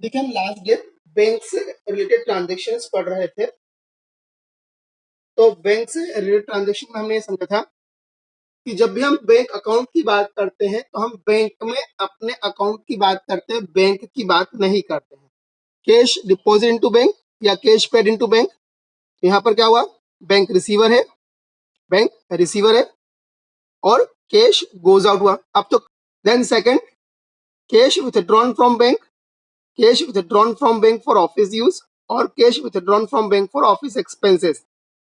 देखिए हम last day bank से रिलेटेड ट्रांजेक्शन्स पढ़ रहे थे। तो बैंक से रिलेटेड ट्रांजेक्शन में हमने ये समझा था कि जब भी हम बैंक अकाउंट की बात करते हैं तो हम बैंक में अपने अकाउंट की बात करते हैं, बैंक की बात नहीं करते हैं। कैश डिपॉजिट इनटू बैंक या कैश पेड इनटू बैंक, यहाँ पर क्या हुआ, बैंक रिसीवर है, बैंक रिसीवर है और कैश गोज आउट हुआ। अब तो then second, cash withdrawn from bank, cash withdrawn from bank for office use और cash withdrawn from bank for office expenses.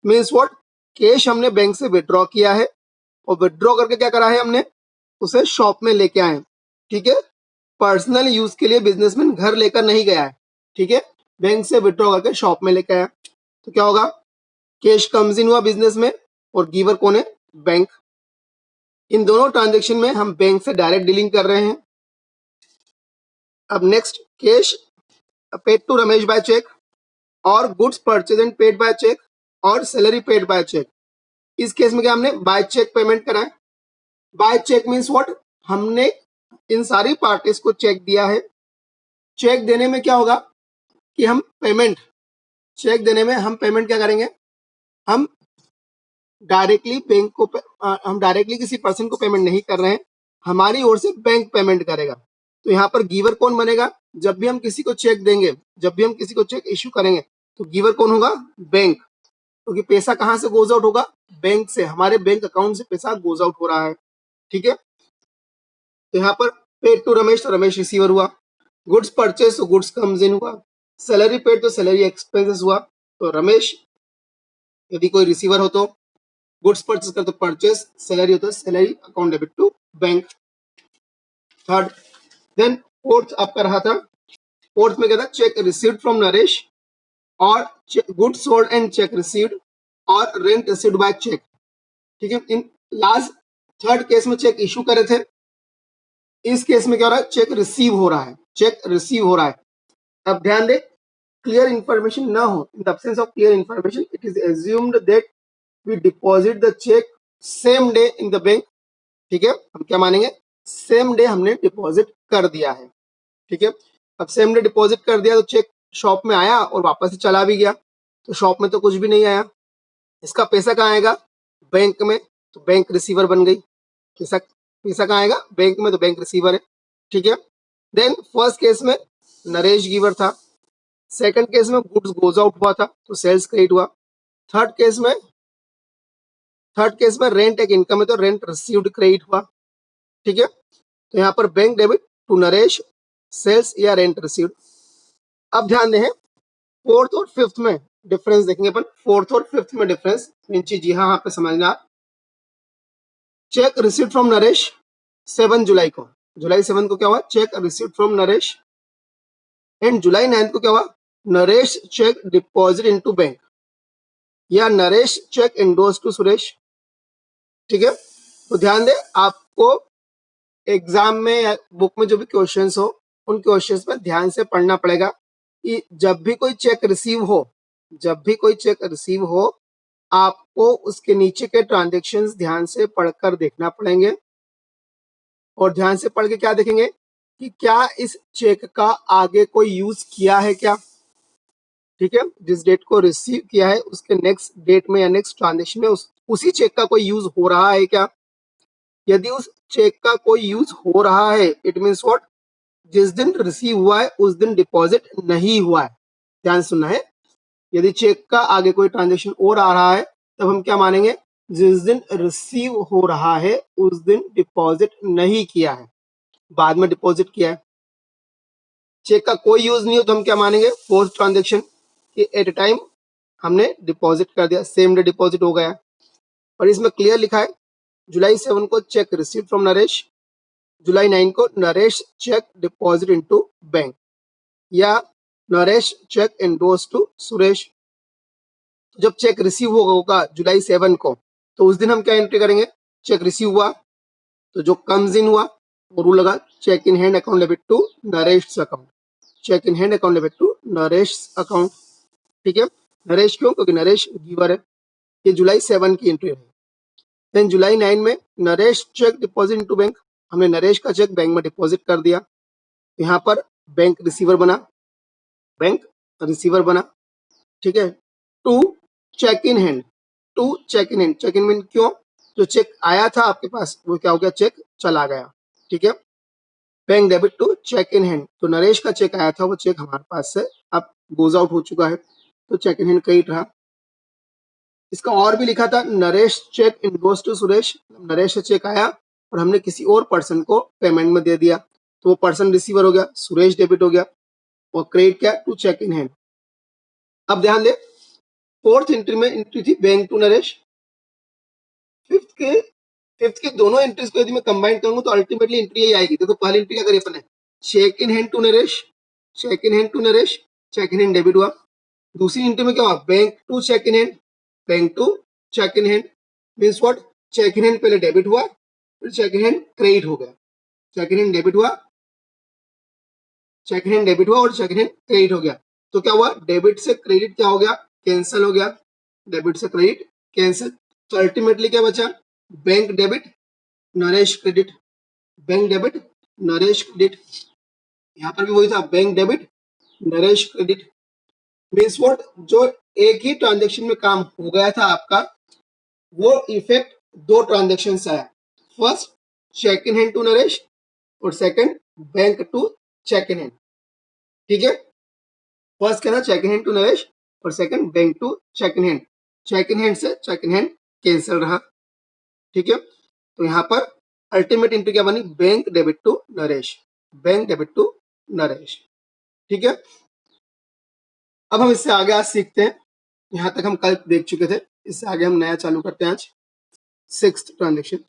Means what, cash हमने बैंक से withdraw किया है और विड्रॉ करके क्या करा है, हमने उसे शॉप में लेके आए हैं। ठीक है, पर्सनल यूज के लिए बिजनेसमैन घर लेकर नहीं गया है। ठीक है, बैंक से विड्रॉ करके शॉप में लेके आया। तो क्या होगा, कैश कम्स इन हुआ बिजनेस में और गिवर कौन है, बैंक। इन दोनों ट्रांजेक्शन में हम बैंक से डायरेक्ट डीलिंग कर रहे हैं। अब next, cash paid to Ramesh by cheque और goods purchase and paid by cheque और सैलरी पेड बाय चेक। इस केस में क्या हमने बाय चेक पेमेंट करा है। बाय चेक मीन्स व्हाट, हमने इन सारी पार्टीज को चेक दिया है। चेक देने में क्या होगा कि हम पेमेंट, चेक देने में हम पेमेंट क्या करेंगे, हम डायरेक्टली बैंक को हम डायरेक्टली किसी पर्सन को पेमेंट नहीं कर रहे हैं, हमारी ओर से बैंक पेमेंट करेगा। तो यहाँ पर गिवर कौन बनेगा, जब भी हम किसी को चेक देंगे, जब भी हम किसी को चेक इश्यू करेंगे तो गिवर कौन होगा, बैंक। क्योंकि पैसा कहाँ से गोज आउट होगा, बैंक से, हमारे बैंक अकाउंट से पैसा गोज आउट हो रहा है। ठीक है, तो यहाँ पर पेड टू रमेश, तो रमेश रिसीवर हुआ। गुड्स परचेस, तो गुड्स कम्स इन हुआ। सैलरी पेड, तो सैलरी एक्सपेंसेस हुआ। तो रमेश यदि कोई रिसीवर हो तो गुड्स परचेस कर तो परचेस, सैलरी हो तो salary account debit to bank. Third, then fourth आपका रहा था, फोर्थ में क्या था, चेक रिसीव्ड फ्रॉम नरेश और good sold and check received और रेंट रिसीव्ड बाय चेक। ठीक है, इन लास्ट थर्ड केस में चेक इशू करे थे, इस केस में क्या हो रहा है, चेक रिसीव हो रहा है, चेक रिसीव हो रहा है। अब ध्यान दे, क्लियर इंफॉर्मेशन ना हो, in the absence of clear information it is assumed that we deposit the cheque same day in the bank. ठीक है, हम क्या मानेंगे, सेम डे हमने डिपॉजिट कर दिया है। ठीक है, अब सेम डे डिपॉजिट कर दिया तो चेक शॉप में आया और वापस से चला भी गया, तो शॉप में तो कुछ भी नहीं आया, इसका पैसा कहाँ आएगा, बैंक में, तो बैंक रिसीवर बन गई। पैसा पैसा कहाँ आएगा, बैंक में, तो बैंक रिसीवर है। ठीक है, देन फर्स्ट केस में नरेश गिवर था, सेकंड केस में गुड्स गोज आउट हुआ था तो सेल्स क्रेडिट हुआ। थर्ड केस में रेंट एक इनकम है तो रेंट रिसीव्ड क्रेडिट हुआ। ठीक है, तो यहाँ पर bank debit to Naresh, sales या रेंट रिसीव्ड। अब ध्यान दें, फोर्थ और फिफ्थ में डिफरेंस देखेंगे अपन, फोर्थ और फिफ्थ में डिफरेंस, इन चीज यहाँ पे समझना। चेक रिसीव फ्रॉम नरेश 7 जुलाई को, जुलाई 7 को क्या हुआ, cheque receive from Naresh. And जुलाई 9 को क्या हुआ, Naresh cheque deposit into bank या Naresh cheque endorse to Suresh. ठीक है, तो ध्यान दे, आपको एग्जाम में या बुक में जो भी क्वेश्चंस हो उन क्वेश्चंस पर ध्यान से पढ़ना पड़ेगा कि जब भी कोई चेक रिसीव हो, जब भी कोई चेक रिसीव हो, आपको उसके नीचे के ट्रांजेक्शन्स ध्यान से पढ़कर देखना पड़ेंगे। और ध्यान से पढ़ के क्या देखेंगे कि क्या इस चेक का आगे कोई यूज किया है क्या। ठीक है, जिस डेट को रिसीव किया है उसके नेक्स्ट डेट में या नेक्स्ट ट्रांजेक्शन में उसी चेक का कोई यूज हो रहा है क्या। यदि उस चेक का कोई यूज हो रहा है, इट मीन्स व्हाट, जिस दिन रिसीव हुआ है उस दिन डिपॉजिट नहीं हुआ है। ध्यान सुनना है, यदि चेक का आगे कोई ट्रांजेक्शन और आ रहा है तब हम क्या मानेंगे, जिस दिन रिसीव हो रहा है उस दिन डिपॉजिट नहीं किया है, बाद में डिपॉजिट किया है। चेक का कोई यूज नहीं हो तो हम क्या मानेंगे, फोर्थ ट्रांजेक्शन, कि एट ए टाइम हमने डिपॉजिट कर दिया, सेम डे डिपॉजिट हो गया। और इसमें क्लियर लिखा है, जुलाई 7 को चेक रिसीव फ्रॉम नरेश, जुलाई 9 को Naresh cheque deposit into bank या Naresh cheque endorse to Suresh. जब चेक रिसीव होगा जुलाई 7 को तो उस दिन हम क्या एंट्री करेंगे, चेक रिसीव हुआ तो जो कम्स इन हुआ वो रूल लगा, cheque in hand account debit to Naresh account, cheque in hand account debit to Naresh account. ठीक है, नरेश क्यों, क्योंकि नरेश गिवर है। ये जुलाई 7 की एंट्री है। देन जुलाई 9 में Naresh cheque deposit into bank, हमने नरेश का चेक बैंक में डिपॉजिट कर दिया, यहाँ पर बैंक रिसीवर बना। बैंक रिसीवर बना, ठीक है। To cheque in hand, to cheque in hand, cheque in hand क्यों? जो चेक आया था आपके पास वो क्या हो गया, चेक चला गया, ठीक है। Bank debit to cheque in hand, तो नरेश का चेक आया था वो चेक हमारे पास से अब गोज आउट हो चुका है, तो चेक इन हैंड क्रेडिट रहा। इसका और भी लिखा था, Naresh cheque in goes to Suresh, Naresh से चेक आया और हमने किसी और पर्सन को पेमेंट में दे दिया, तो वो पर्सन रिसीवर हो गया, सुरेश डेबिट हो गया, और क्रेडिट क्या, टू चेक इन हैंड। अब ध्यान दे, फोर्थ एंट्री में एंट्री थी बैंक टू नरेश, फिफ्थ के दोनों एंट्रीज को यदि मैं कंबाइन करूंगा तो अल्टीमेटली एंट्री यही आएगी। देखो पहली एंट्री क्या करी अपन ने, cheque in hand to Naresh, cheque in hand to Naresh, cheque in hand debit हुआ। दूसरी एंट्री में क्या हुआ, bank to cheque in hand, bank to cheque in hand means what, cheque in hand पहले डेबिट हुआ फिर चेक इन हैंड क्रेडिट हो गया, चेक इन हैंड डेबिट हुआ, चेक इन हैंड डेबिट हुआ और चेक इन हैंड क्रेडिट हो गया। तो क्या हुआ, डेबिट से क्रेडिट क्या हो गया, कैंसिल हो गया, डेबिट से क्रेडिट कैंसिल, तो अल्टीमेटली क्या बचा, bank debit Naresh credit, bank debit Naresh credit. यहाँ पर भी वही था, bank debit Naresh credit means what, जो एक ही ट्रांजेक्शन में काम हो गया था आपका वो इफेक्ट दो ट्रांजेक्शन से आया, first cheque in hand to Naresh और second bank to cheque in hand, ठीक है। फर्स्ट क्या था, cheque in hand to Naresh और second bank to cheque in hand, cheque in hand से चेक इन हैंड कैंसिल रहा, ठीक है। तो यहाँ पर अल्टीमेट एंट्री क्या बनी, bank debit to Naresh, bank debit to Naresh, ठीक है। अब हम इससे आगे आज सीखते हैं, यहाँ तक हम कल देख चुके थे, इससे आगे हम नया चालू करते हैं आज। Sixth transaction,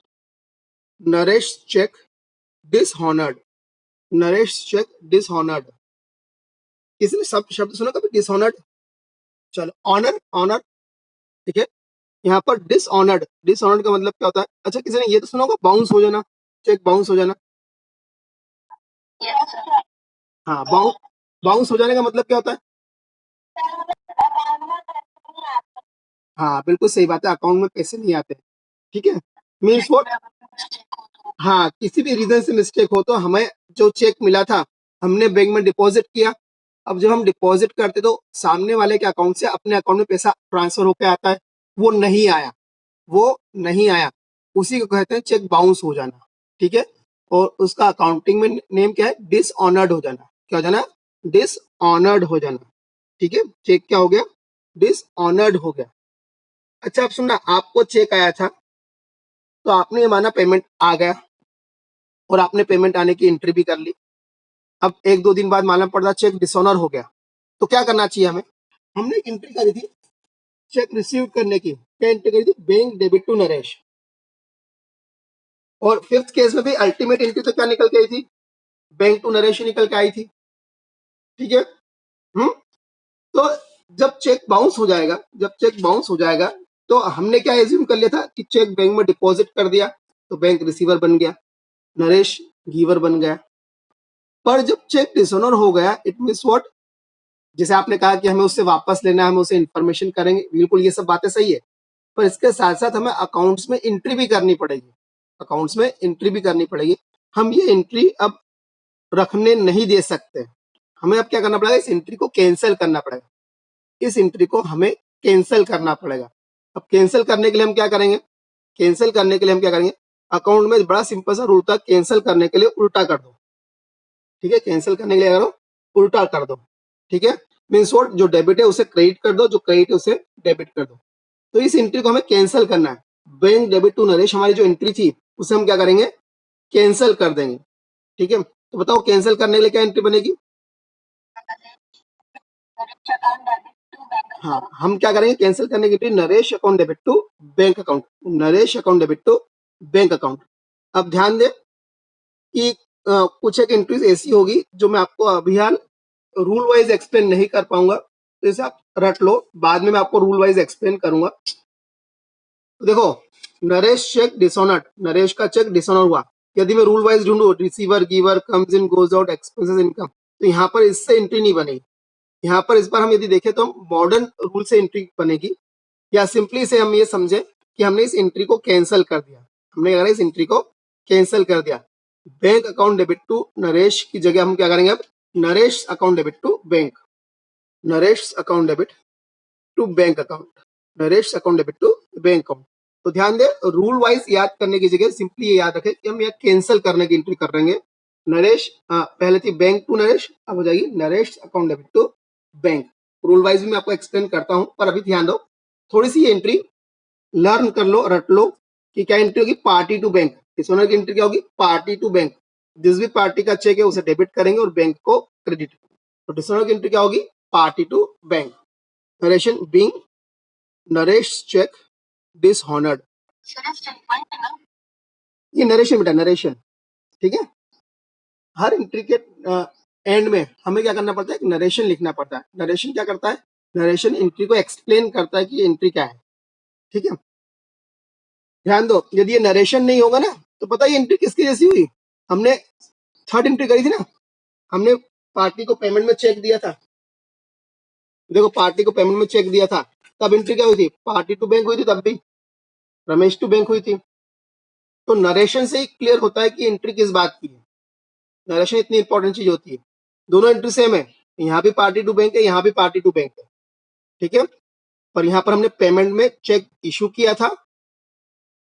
Naresh cheque dishonoured, Naresh cheque dishonoured, किसी ने सब शब्द सुना कभी डिसऑनर्ड, चलो ऑनर ऑनर, ठीक है। यहाँ पर डिसऑनर्ड, डिसऑनर्ड का मतलब क्या होता है, अच्छा किसी ने ये तो सुना होगा बाउंस हो जाना, चेक बाउंस हो जाना, हाँ बाउंस हो जाने का मतलब क्या होता है, हाँ बिल्कुल सही बात है, अकाउंट में पैसे नहीं आते, ठीक है। मीन्स व्हाट, हाँ किसी भी रीजन से मिस्टेक हो तो हमें जो चेक मिला था हमने बैंक में डिपॉजिट किया, अब जब हम डिपॉजिट करते तो सामने वाले के अकाउंट से अपने अकाउंट में पैसा ट्रांसफर होकर आता है, वो नहीं आया, वो नहीं आया, उसी को कहते हैं चेक बाउंस हो जाना, ठीक है। और उसका अकाउंटिंग में नेम क्या है, डिसऑनर्ड हो जाना, क्या हो जाना, डिसऑनर्ड हो जाना, ठीक है। चेक क्या हो गया, डिसऑनर्ड हो गया। अच्छा अब सुनना, आपको चेक आया था तो आपने ये माना पेमेंट आ गया और आपने पेमेंट आने की एंट्री भी कर ली, अब एक दो दिन बाद मालूम पड़ता चेक डिसऑनर हो गया, तो क्या करना चाहिए हमें, हमने एक एंट्री करी थी चेक रिसीव करने की, क्या एंट्री करी थी, बैंक डेबिट टू नरेश, और फिफ्थ केस में भी अल्टीमेट एंट्री तो क्या निकल के आई थी, बैंक टू नरेश निकल के आई थी, ठीक है। तो जब चेक बाउंस हो जाएगा, जब चेक बाउंस हो जाएगा तो हमने क्या एज्यूम कर लिया था कि चेक बैंक में डिपॉजिट कर दिया तो बैंक रिसीवर बन गया, नरेश गिवर बन गया। पर जब चेक डिसऑनर हो गया इट मींस व्हाट, जैसे आपने कहा कि हमें उससे वापस लेना है, हम उसे इंफॉर्मेशन करेंगे, बिल्कुल ये सब बातें सही है, पर इसके साथ साथ हमें अकाउंट्स में एंट्री भी करनी पड़ेगी, अकाउंट्स में एंट्री भी करनी पड़ेगी। हम ये एंट्री अब रखने नहीं दे सकते, हमें अब क्या करना पड़ेगा, इस एंट्री को कैंसिल करना पड़ेगा, इस एंट्री को हमें कैंसिल करना पड़ेगा। अब कैंसिल करने के लिए हम क्या करेंगे, कैंसिल करने के लिए हम क्या करेंगे, अकाउंट में बड़ा सिंपल सा रूल था, कैंसिल करने के लिए उल्टा कर दो, ठीक है, कैंसिल करने के लिए करो उल्टा कर दो, ठीक है। मीन्स व्हाट, जो डेबिट है उसे क्रेडिट कर दो, जो क्रेडिट है उसे डेबिट कर दो, तो इस एंट्री को हमें कैंसिल करना है, बैंक डेबिट टू नरेश हमारी जो एंट्री थी उसे हम क्या करेंगे, कैंसिल कर देंगे, ठीक है। तो बताओ कैंसिल करने के लिए क्या एंट्री बनेगी, हाँ हम क्या करेंगे, कैंसिल करने के लिए Naresh account debit to bank account, Naresh account debit to bank account. अब ध्यान दे कि कुछ एक एंट्रीज ऐसी होगी जो मैं आपको अभी हाल रूल वाइज एक्सप्लेन नहीं कर पाऊंगा, तो इसे आप रट लो, बाद में मैं आपको रूल वाइज एक्सप्लेन करूंगा। तो देखो, नरेश चेक डिसऑनर्ड, नरेश का चेक डिसऑनर हुआ, यदि मैं रूल वाइज ढूंढू, receiver giver comes in goes out expenses income, तो यहाँ पर इससे एंट्री नहीं बनेगी, यहाँ पर इस बार हम यदि देखें तो मॉडर्न रूल से एंट्री बनेगी, या सिंपली से हम ये समझे कि हमने इस एंट्री को कैंसिल कर दिया, हमने अगर इस एंट्री को कैंसिल कर दिया, bank account debit to Naresh की जगह हम क्या करेंगे, अब Naresh account debit to bank, Naresh account debit to bank account, Naresh account debit to bank account. तो ध्यान दे, रूल वाइज याद करने की जगह सिंपली ये याद रखें कि हम यहाँ कैंसिल करने की एंट्री कर देंगे। नरेश पहले थी बैंक टू नरेश, अब हो जाएगी Naresh account debit to bank. Rule wise भी मैं आपको एक्सप्लेन करता हूं, पर अभी ध्यान दो, थोड़ी सी एंट्री लर्न कर लो, रट लो कि क्या एंट्री होगी, पार्टी टू बैंक। इस ओनर की एंट्री क्या होगी, पार्टी टू बैंक। जिस भी पार्टी का चेक है उसे डेबिट करेंगे और बैंक को क्रेडिट। तो डिसऑनर की एंट्री क्या होगी, party to bank. Narration being Naresh cheque dishonoured, ये नरेशन बेटा, नरेशन, ठीक है। हर एंट्री के एंड में हमें क्या करना पड़ता है, नरेशन लिखना पड़ता है। नरेशन क्या करता है, नरेशन एंट्री को एक्सप्लेन करता है कि ये एंट्री क्या है, ठीक है। ध्यान दो, यदि ये नरेशन नहीं होगा ना तो पता है एंट्री किसकी जैसी हुई, हमने थर्ड एंट्री करी थी ना, हमने पार्टी को पेमेंट में चेक दिया था, देखो पार्टी को पेमेंट में चेक दिया था, तब एंट्री क्या हुई थी, पार्टी टू बैंक हुई थी, तब भी रमेश टू बैंक हुई थी। तो नरेशन से ही क्लियर होता है कि एंट्री किस बात की है। नरेशन इतनी इंपॉर्टेंट चीज होती है। दोनों एंट्री सेम है, यहाँ भी पार्टी टू बैंक है, यहाँ भी पार्टी टू बैंक है, ठीक है। पर यहाँ पर हमने पेमेंट में चेक इशू किया था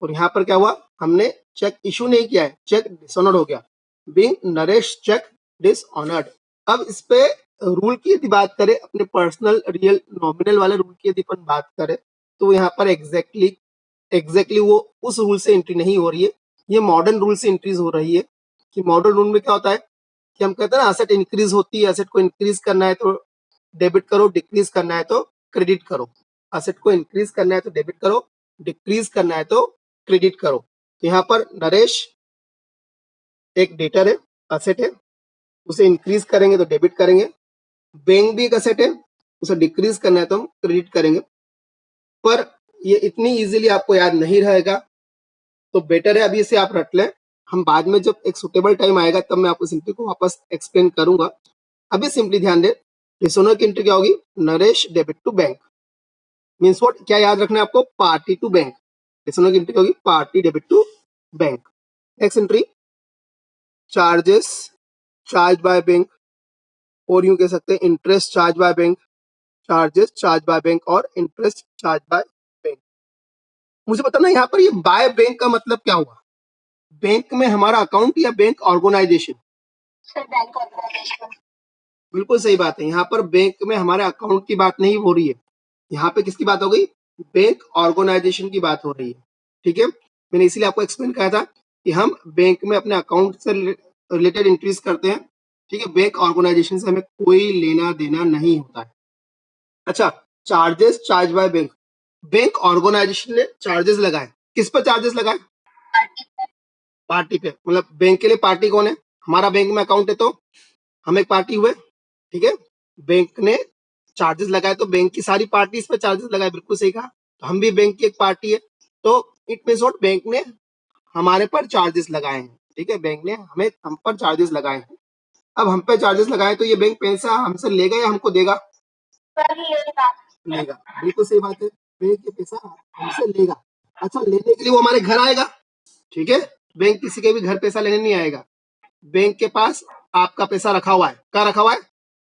और यहाँ पर क्या हुआ, हमने चेक इशू नहीं किया है, चेक डिसऑनर्ड हो गया, बीइंग नरेश चेक डिसऑनर्ड। अब इस पे रूल की यदि बात करें, अपने पर्सनल रियल नॉमिनल वाले रूल की यदि अपन बात करें, तो यहाँ पर एग्जैक्टली वो उस रूल से एंट्री नहीं हो रही है, ये मॉडर्न रूल से एंट्रीज हो रही है। कि मॉडर्न रूल में क्या होता है कि हम कहते हैं ना, एसेट इंक्रीज होती है, एसेट को इंक्रीज करना है तो डेबिट करो, डिक्रीज करना है तो क्रेडिट करो। एसेट को इंक्रीज करना है तो डेबिट करो, डिक्रीज करना है तो क्रेडिट करो। तो यहाँ पर नरेश एक डेटर है, एसेट है, उसे इंक्रीज करेंगे तो डेबिट करेंगे। बैंक भी एक एसेट है, उसे डिक्रीज करना है तो हम क्रेडिट करेंगे। पर ये इतनी इजीली आपको याद नहीं रहेगा, तो बेटर है अभी इसे आप रट लें। हम बाद में जब एक सुटेबल टाइम आएगा तब मैं आपको सिंपली को वापस एक्सप्लेन करूंगा। अभी सिंपली ध्यान दे, डिसऑनर की एंट्री क्या होगी, Naresh debit to bank, means what, क्या याद रखना है आपको, पार्टी टू बैंक। डिसऑनर की एंट्री होगी party debit to bank. Next entry, charges charge by bank, और यूं कह सकते हैं interest charge by bank, charges charge by bank और इंटरेस्ट चार्ज बाय बैंक। मुझे बताना यहाँ पर ये बाय बैंक का मतलब क्या हुआ, बैंक में हमारा अकाउंट या बैंक ऑर्गेनाइजेशन। बिल्कुल सही बात है, यहाँ पर बैंक में हमारे अकाउंट की बात नहीं हो रही है, यहाँ पे किसकी बात हो गई, बैंक ऑर्गेनाइजेशन की बात हो रही है, ठीक है। मैंने इसीलिए आपको एक्सप्लेन किया था कि हम बैंक में अपने अकाउंट से रिलेटेड एंट्रीज करते हैं, ठीक है। बैंक ऑर्गेनाइजेशन से हमें कोई लेना देना नहीं होता है। अच्छा, charges charge by bank, bank organisation ने चार्जेस लगाए, किस पर चार्जेस लगाए, पार्टी पे। मतलब बैंक के लिए पार्टी कौन है, हमारा बैंक में अकाउंट है तो हम एक पार्टी हुए, ठीक है। बैंक ने चार्जेस लगाए तो बैंक की सारी पार्टी इस पर चार्जेस लगाए, बिल्कुल सही कहा। तो हम भी बैंक की एक पार्टी है, तो इट मींस व्हाट, बैंक ने हमारे पर चार्जेस लगाए हैं, ठीक है। बैंक ने हम पर चार्जेस लगाए हैं। अब हम पे चार्जेस लगाए तो ये बैंक पैसा हमसे लेगा या हमको देगा, लेगा, बिल्कुल सही बात है, बैंक ये पैसा हमसे लेगा। अच्छा, लेने के लिए वो हमारे घर आएगा, ठीक है। बैंक किसी के भी घर पैसा लेने नहीं आएगा, बैंक के पास आपका पैसा रखा हुआ है, क्या रखा हुआ है,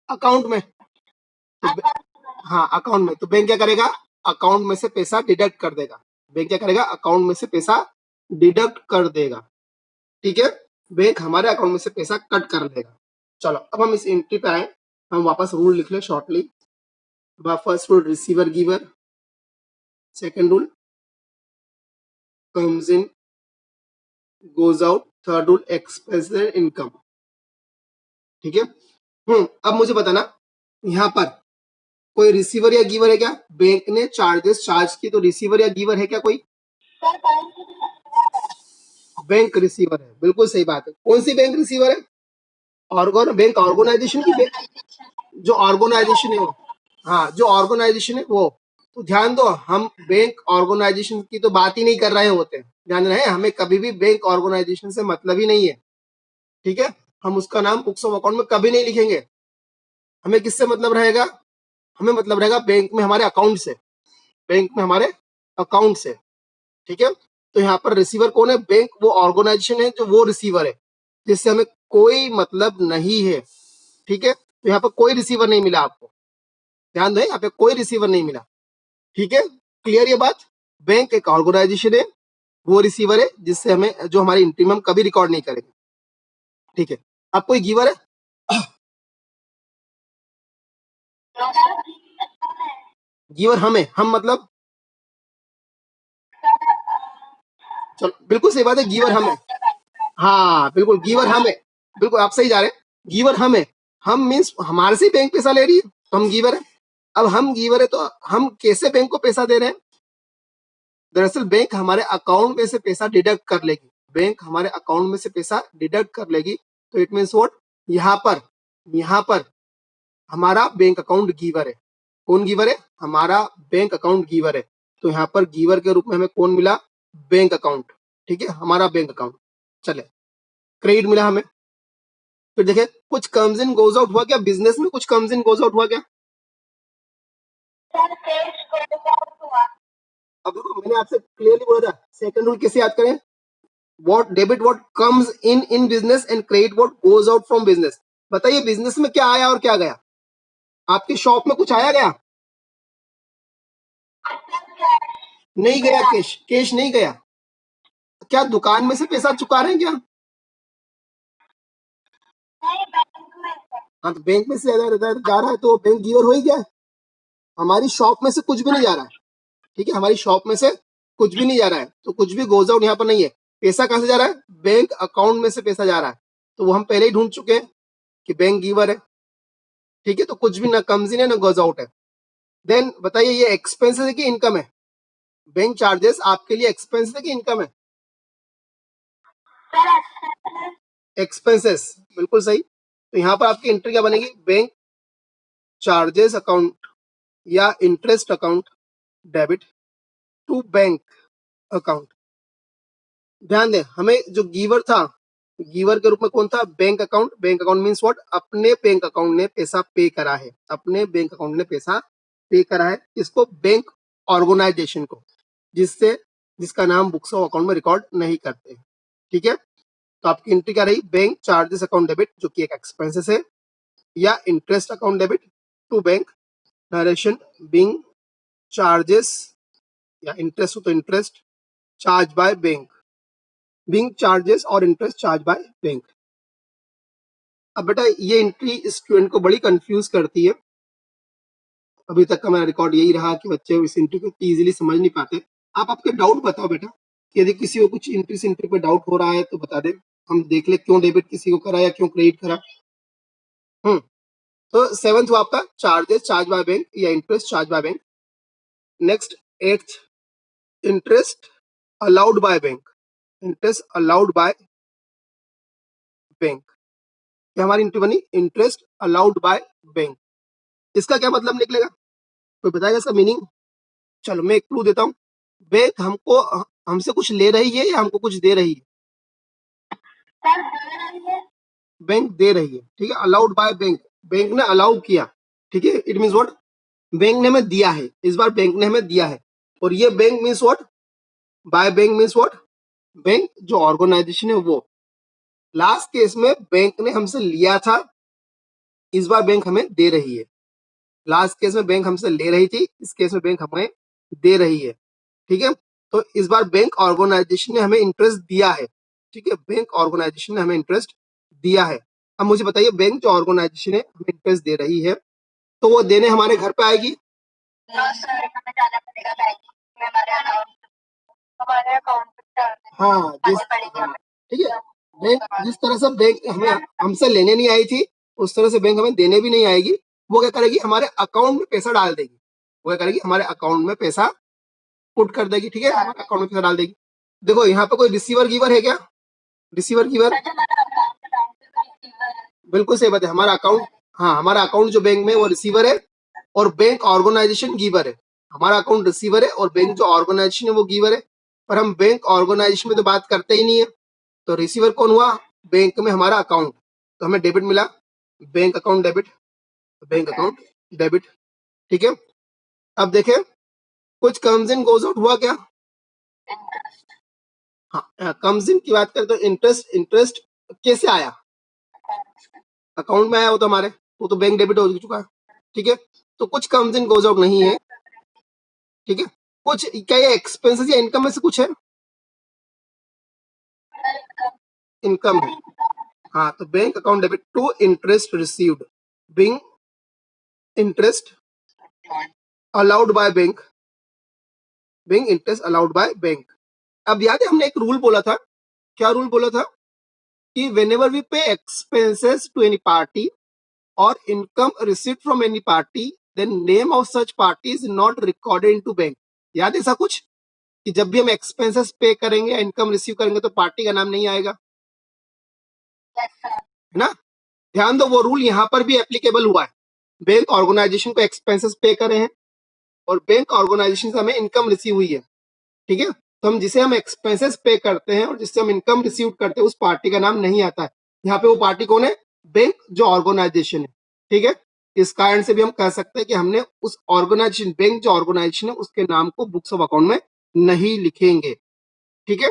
अकाउंट में। तो हाँ, अकाउंट में, तो बैंक क्या करेगा, अकाउंट में से पैसा डिडक्ट कर देगा। बैंक क्या करेगा, अकाउंट में से पैसा डिडक्ट कर देगा, ठीक है। बैंक हमारे अकाउंट में से पैसा कट कर देगा। चलो अब हम इस एंट्री पे आए, हम वापस रूल लिख ले shortly. First rule receiver giver, second rule comes in goes out, third rule expense income, ठीक है। अब मुझे बताना, यहाँ पर कोई रिसीवर या गिवर है क्या, बैंक ने चार्जेस चार्ज की तो रिसीवर या गिवर है क्या कोई, बैंक रिसीवर है, बिल्कुल सही बात है। कौन सी बैंक रिसीवर है, बैंक ऑर्गेनाइजेशन की बैंक, जो ऑर्गेनाइजेशन है वो, हाँ जो ऑर्गेनाइजेशन है वो। तो ध्यान दो, हम बैंक ऑर्गेनाइजेशन की तो बात ही नहीं कर रहे होते हैं, ध्यान रहे, हमें कभी भी बैंक ऑर्गेनाइजेशन से मतलब ही नहीं है, ठीक है। हम उसका नाम बुक्स ऑफ अकाउंट में कभी नहीं लिखेंगे। हमें किससे मतलब रहेगा, हमें मतलब रहेगा बैंक में हमारे अकाउंट से, बैंक में हमारे अकाउंट से, ठीक है। तो यहाँ पर रिसीवर कौन है, बैंक वो ऑर्गेनाइजेशन है जो वो रिसीवर है जिससे हमें कोई मतलब नहीं है, ठीक है। तो यहाँ पर कोई रिसीवर नहीं मिला आपको, ध्यान दें, यहाँ पे कोई रिसीवर नहीं मिला। ठीक है, क्लियर ये बात? बैंक एक ऑर्गेनाइजेशन है, वो रिसीवर है जिससे हमें जो हमारी एंट्री में हम कभी रिकॉर्ड नहीं करेंगे। ठीक है, अब कोई गिवर है? गिवर हम मतलब, चलो बिल्कुल सही बात है, गिवर हम है। हाँ बिल्कुल, गिवर हम है, बिल्कुल आप सही जा रहे हैं। गिवर हम है, हम मीन्स हमारे से बैंक पैसा ले रही है तो हम गिवर है। अब हम गिवर है तो हम कैसे बैंक को पैसा दे रहे हैं? दरअसल बैंक हमारे अकाउंट में से पैसा डिडक्ट कर लेगी, बैंक हमारे अकाउंट में से पैसा डिडक्ट कर लेगी। तो इट मीन्स व्हाट, यहाँ पर हमारा बैंक अकाउंट गिवर है। कौन गिवर है? हमारा बैंक अकाउंट गिवर है। तो यहाँ पर गिवर के रूप में हमें कौन मिला? Bank account. ठीक है, हमारा बैंक अकाउंट। चले, क्रेडिट मिला हमें। फिर देखे कुछ कम्स इन गोज आउट हुआ क्या? बिजनेस में कुछ कम्स इन गोज आउट हुआ क्या? अब देखो, मैंने आपसे क्लियरली बोला था, सेकंड रूल कैसे याद करें? What debit what comes in business and credit what goes out from business. बताइए बिजनेस में क्या आया और क्या गया? आपकी शॉप में कुछ आया गया? नहीं गया, कैश नहीं गया। क्या दुकान में से पैसा चुका रहे हैं क्या? हाँ, तो बैंक में से जा रहा है तो बैंक गिवर हो ही गया। हमारी शॉप में से कुछ भी नहीं जा रहा है। ठीक है, हमारी शॉप में से कुछ भी नहीं जा रहा है, तो कुछ भी गोज आउट यहाँ पर नहीं है। पैसा कहां से जा रहा है? बैंक अकाउंट में से पैसा जा रहा है, तो वो हम पहले ही ढूंढ चुके हैं कि बैंक गिवर है। ठीक है, तो कुछ भी ना कम्स इन है ना गोज आउट है। देन बताइए, ये एक्सपेंसेस है कि इनकम है? बैंक चार्जेस आपके लिए एक्सपेंस है कि इनकम है? एक्सपेंसेस, बिल्कुल सही। तो यहाँ पर आपकी एंट्री क्या बनेगी? बैंक चार्जेस अकाउंट या interest account debit to bank account. ध्यान दें, हमें जो गिवर था, गिवर के रूप में कौन था? Bank account. Bank account means what? अपने बैंक अकाउंट ने पैसा पे करा है, अपने बैंक अकाउंट ने पैसा पे करा है। इसको बैंक ऑर्गेनाइजेशन को, जिससे जिसका नाम बुक्स ऑफ अकाउंट में रिकॉर्ड नहीं करते। ठीक है, तो आपकी एंट्री क्या रही? बैंक चार्जेस अकाउंट डेबिट, जो कि एक एक्सपेंसेस है, या interest account debit to bank narration being charges, या इंटरेस्ट हो तो interest charge by bank, being charges और इंटरेस्ट चार्ज बाय बैंक। अब बेटा ये एंट्री स्टूडेंट को बड़ी कंफ्यूज करती है। अभी तक का मेरा रिकॉर्ड यही रहा कि बच्चे इस एंट्री को इजीली समझ नहीं पाते। आप आपके डाउट बताओ बेटा, कि यदि किसी को कुछ एंट्री से एंट्री पे डाउट हो रहा है तो बता दे, हम देख ले क्यों डेबिट किसी को करा या क्यों क्रेडिट करा। तो सेवंथ हुआ आपका चार्जेस चार्ज बाय बैंक या interest charge by bank. Next eighth, interest allowed by bank, interest allowed by bank. ये हमारी एंट्री बनी, इंटरेस्ट अलाउड बाय बैंक। इसका क्या मतलब निकलेगा? कोई बताएगा इसका मीनिंग? चलो मैं एक क्लू देता हूँ। बैंक हमको हमसे कुछ ले रही है या हमको कुछ दे रही है? बैंक दे रही है। ठीक है, अलाउड बाय बैंक, बैंक ने अलाउ किया। ठीक है, इट मीन्स व्हाट? बैंक ने हमें दिया है, इस बार बैंक ने हमें दिया है। और ये bank means what? By bank means what? Bank जो ऑर्गेनाइजेशन है वो। लास्ट केस में बैंक ने हमसे लिया था, इस बार बैंक हमें दे रही है। लास्ट केस में बैंक हमसे ले रही थी, इस केस में बैंक हमें दे रही है। ठीक है, तो इस बार बैंक ऑर्गेनाइजेशन ने हमें इंटरेस्ट दिया है। ठीक है, बैंक ऑर्गेनाइजेशन ने हमें इंटरेस्ट दिया है। अब मुझे बताइए, बैंक जो ऑर्गेनाइजेशन है हमें इंटरेस्ट दे रही है, तो वो देने हमारे घर पे आएगी? हाँ, ठीक है, बैंक जिस तरह से बैंक हमें हमसे लेने नहीं आई थी, उस तरह से बैंक हमें देने भी नहीं आएगी। वो क्या करेगी? हमारे अकाउंट में पैसा डाल देगी। वो क्या करेगी? हमारे अकाउंट में पैसा पुट कर देगी। ठीक है, हमारे अकाउंट में पैसा डाल देगी। देखो यहाँ पे कोई रिसीवर गिवर है क्या? रिसीवर गिवर, बिल्कुल सही बात है, हमारा अकाउंट, हाँ हमारा अकाउंट जो बैंक में वो रिसीवर है और बैंक ऑर्गेनाइजेशन गिवर है। हमारा अकाउंट रिसीवर है और बैंक जो ऑर्गेनाइजेशन है वो गिवर है। पर हम बैंक ऑर्गेनाइजेशन में तो बात करते ही नहीं है, तो रिसीवर कौन हुआ? बैंक में हमारा अकाउंट। तो हमें डेबिट मिला, bank account debit, bank account debit. ठीक है, अब देखें कुछ कम्स इन गोज आउट हुआ क्या? हाँ, कम्स इन की बात करें तो इंटरेस्ट, इंटरेस्ट कैसे आया? अकाउंट में आया, वो तो हमारे, वो तो बैंक डेबिट हो चुका है। ठीक है, तो कुछ कम्स इन गोज आउट नहीं है, ठीक है। कुछ क्या ये एक्सपेंसेस या इनकम में से कुछ है? इनकम है। हाँ, तो bank account debit to interest received, being interest allowed by bank, being interest allowed by bank. अब याद है हमने एक रूल बोला था, क्या रूल बोला था कि whenever we pay expenses to any party or income received from any party, then name of such party is not recorded into bank। याद है ऐसा कुछ कि जब भी हम एक्सपेंसेस पे करेंगे या इनकम रिसीव करेंगे तो पार्टी का नाम नहीं आएगा, है ना। ध्यान दो वो रूल यहाँ पर भी एप्लीकेबल हुआ है। बैंक ऑर्गेनाइजेशन को एक्सपेंसेस पे करे हैं और बैंक ऑर्गेनाइजेशन से हमें इनकम रिसीव हुई है, ठीक है। तो हम जिसे हम एक्सपेंसेस पे करते हैं और जिससे हम इनकम रिसीव करते हैं उस पार्टी का नाम नहीं आता है। यहाँ पे वो पार्टी कौन है? बैंक जो ऑर्गेनाइजेशन है, ठीक है। इस कारण से भी हम कह सकते हैं कि हमने उस ऑर्गेनाइजेशन, बैंक जो ऑर्गेनाइजेशन है उसके नाम को बुक्स ऑफ अकाउंट में नहीं लिखेंगे, ठीक है।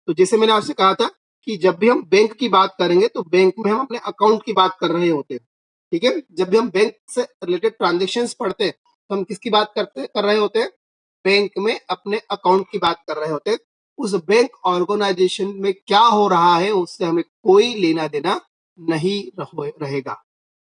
तो जैसे मैंने आपसे कहा था कि जब भी हम बैंक की बात करेंगे तो बैंक में हम अपने अकाउंट की बात कर रहे होते हैं, ठीक है। जब भी हम बैंक से रिलेटेड ट्रांजेक्शन पढ़ते हैं तो हम किसकी बात कर रहे होते हैं? बैंक में अपने अकाउंट की बात कर रहे होते हैं। उस बैंक ऑर्गेनाइजेशन में क्या हो रहा है उससे हमें कोई लेना देना नहीं रहेगा।